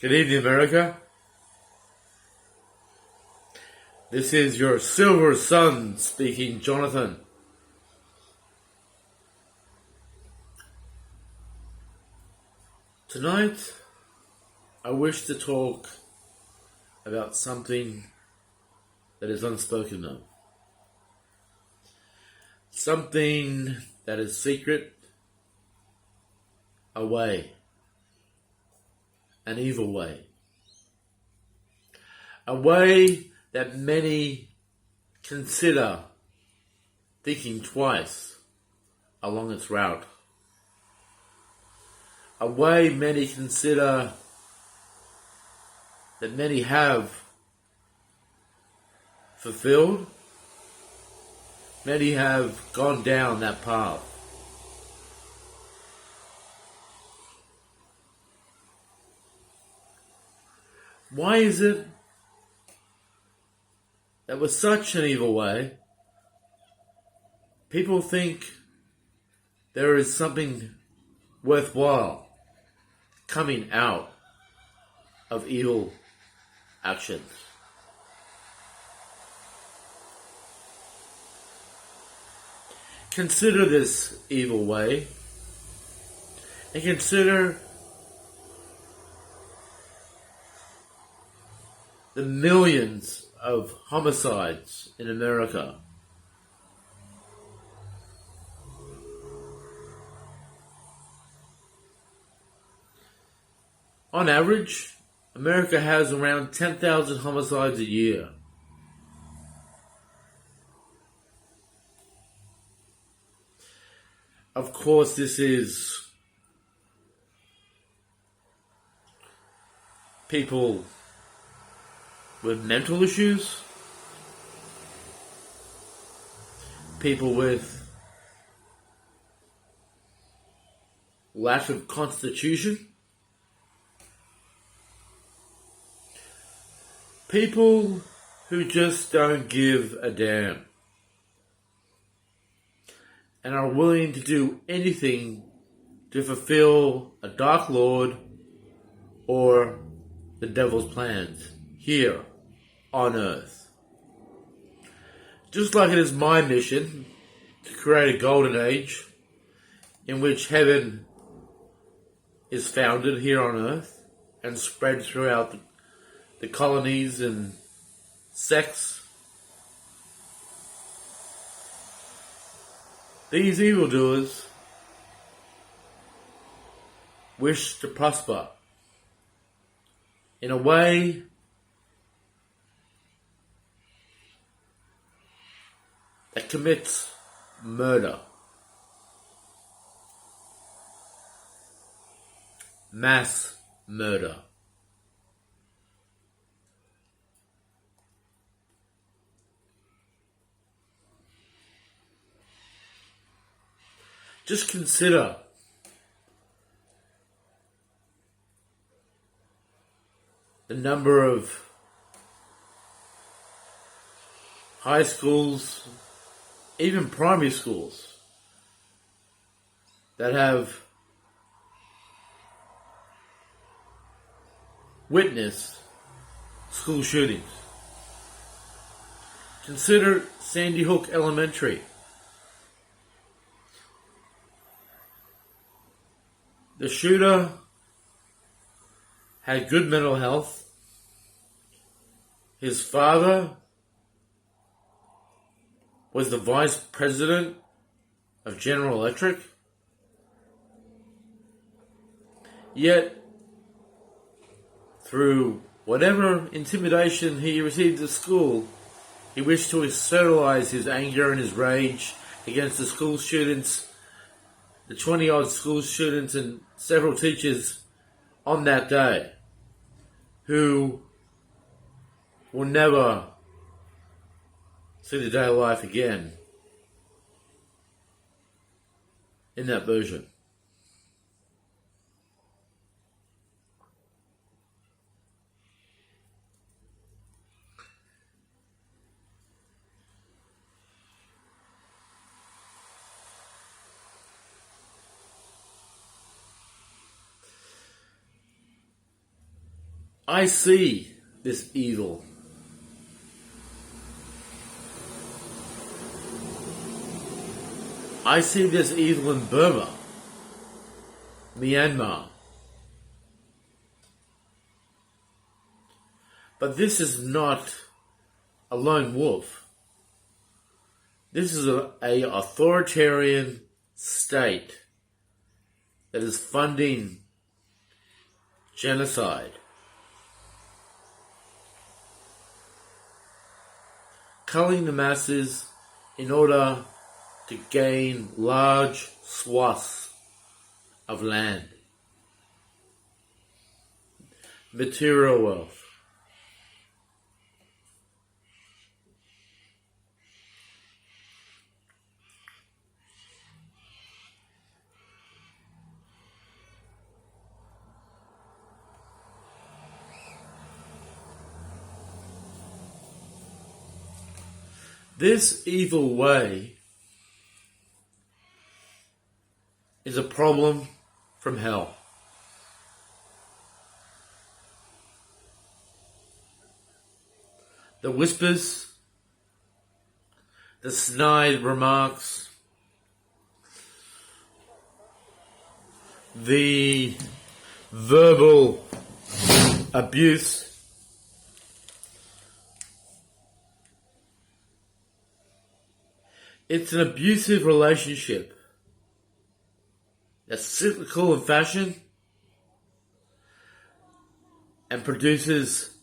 Good evening, America. This is your silver son speaking, Jonathon. Tonight, I wish to talk about something that is unspoken of. Something that is secret, a way, an evil way. A way that many consider thinking twice along its route. A way many consider that many have fulfilled. Many have gone down that path. Why is it that with such an evil way, people think there is something worthwhile coming out of evil actions? Consider this evil way and consider the millions of homicides in America. On average, America has around 10,000 homicides a year. Of course, this is people with mental issues, people with lack of constitution, people who just don't give a damn and are willing to do anything to fulfill a dark lord or the devil's plans here on earth. Just like it is my mission to create a golden age in which heaven is founded here on earth and spread throughout the colonies and sects, these evildoers wish to prosper in a way that commits murder, mass murder. Just consider the number of high schools, even primary schools, that have witnessed school shootings. Consider Sandy Hook Elementary. The shooter had good mental health. His father was the vice president of General Electric. Yet, through whatever intimidation he received at school, he wished to externalize his anger and his rage against the school students, the 20-odd school students and several teachers on that day, who will never see the day of life again in that version. I see this evil. I see this evil in Burma, Myanmar. But this is not a lone wolf. This is a authoritarian state that is funding genocide, culling the masses in order to gain large swaths of land, material wealth. This evil way is a problem from hell. The whispers, the snide remarks, the verbal abuse, it's an abusive relationship that's cyclical in fashion and produces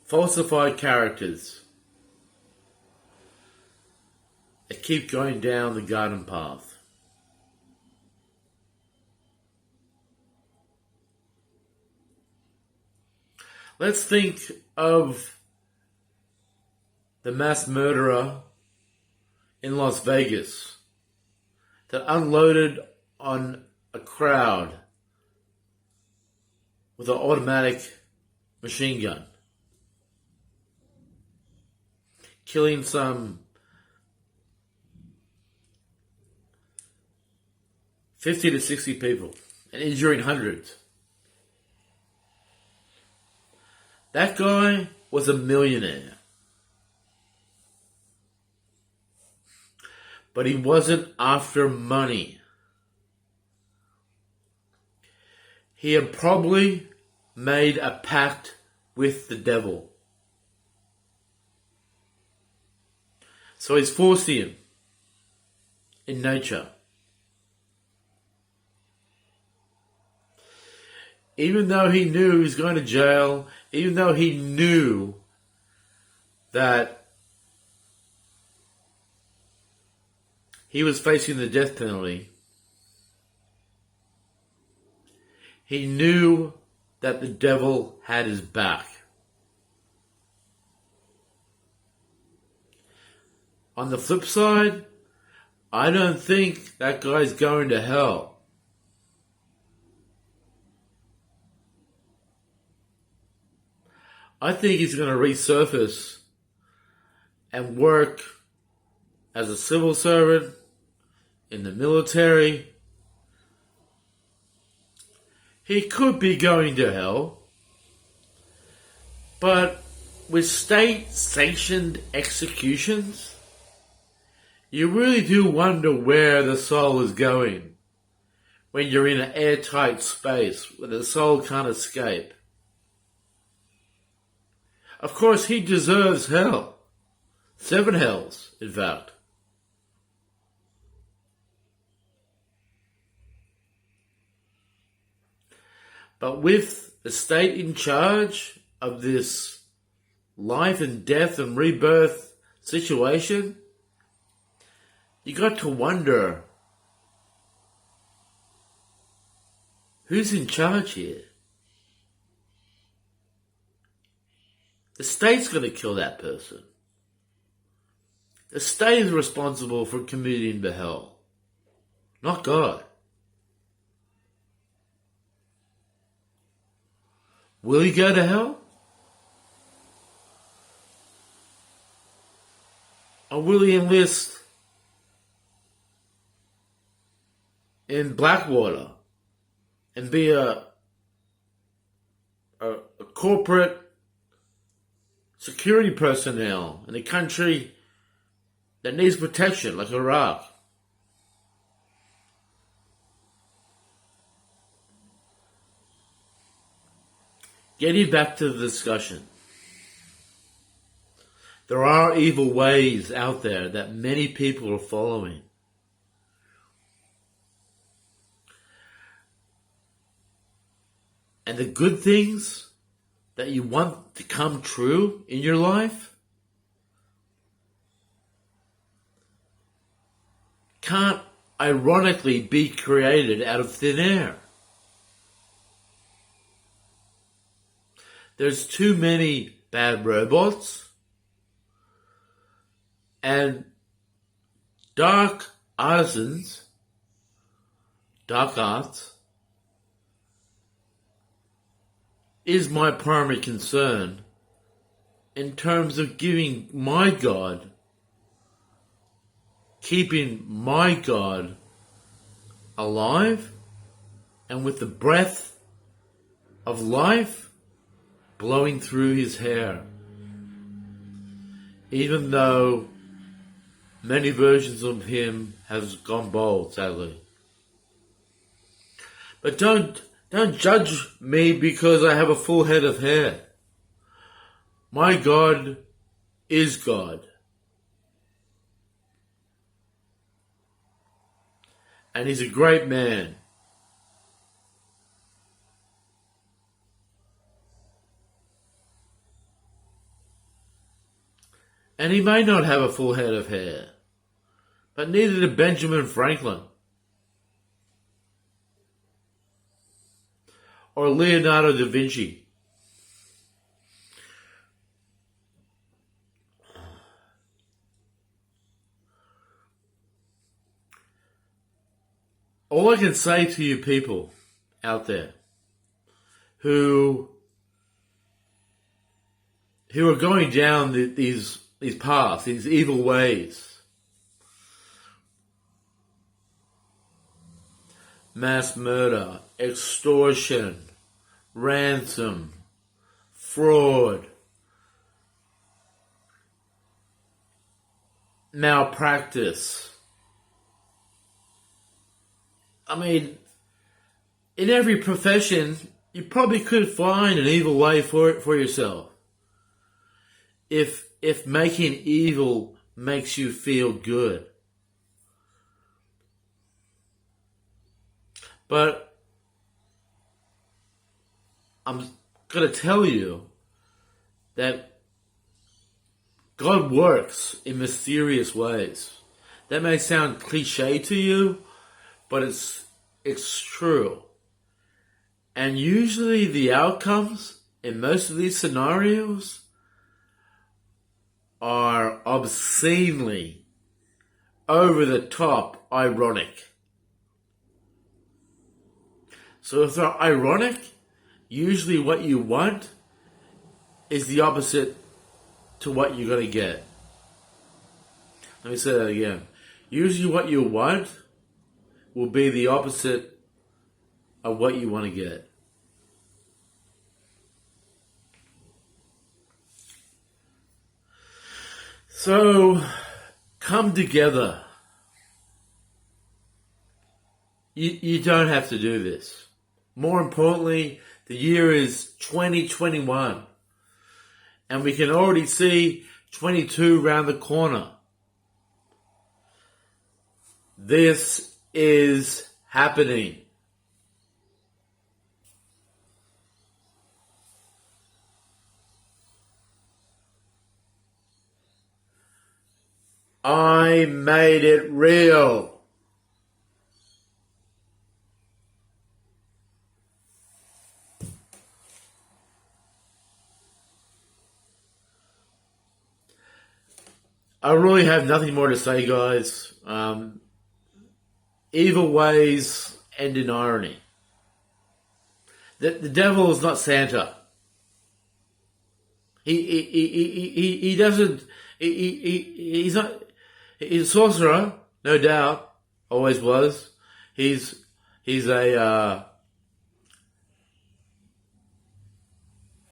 falsified characters that keep going down the garden path. Let's think of the mass murderer in Las Vegas that unloaded on a crowd with an automatic machine gun, killing some 50 to 60 people and injuring hundreds. That guy was a millionaire. But he wasn't after money. He had probably made a pact with the devil. So he's forcing him in nature. Even though he knew he was going to jail, even though he knew that he was facing the death penalty, he knew that the devil had his back. On the flip side, I don't think that guy's going to hell. I think he's going to resurface and work as a civil servant, in the military. He could be going to hell, but with state-sanctioned executions, you really do wonder where the soul is going when you're in an airtight space where the soul can't escape. Of course, he deserves hell. 7 hells, in fact. But with the state in charge of this life and death and rebirth situation, you got to wonder, who's in charge here? The state's going to kill that person. The state is responsible for commuting to hell, not God. Will he go to hell? Or will he enlist in Blackwater and be a corporate security personnel in a country that needs protection, like Iraq. Getting back to the discussion, there are evil ways out there that many people are following. And the good things that you want to come true in your life can't ironically be created out of thin air. There's too many bad robots and dark artisans, dark arts, is my primary concern in terms of giving my God, keeping my God alive and with the breath of life blowing through his hair. Even though many versions of him have gone bald, sadly. But don't judge me because I have a full head of hair. My God is God. And he's a great man. And he may not have a full head of hair, but neither did Benjamin Franklin or Leonardo da Vinci. All I can say to you people out there who are going down these paths, these evil ways, mass murder, extortion, ransom, fraud, malpractice. I mean, in every profession, you probably could find an evil way for yourself. If making evil makes you feel good. But I'm going to tell you that God works in mysterious ways. That may sound cliche to you, but it's true. And usually the outcomes in most of these scenarios are obscenely over the top ironic. So if they're ironic, usually what you want is the opposite to what you're going to get. Let me say that again. Usually what you want will be the opposite of what you want to get. So, come together. You don't have to do this. More importantly, the year is 2021. And we can already see 22 round the corner. This is happening. I made it real. I really have nothing more to say, guys. Evil ways end in irony. The devil is not Santa. He doesn't. He's not. He's a sorcerer, no doubt. Always was. He's a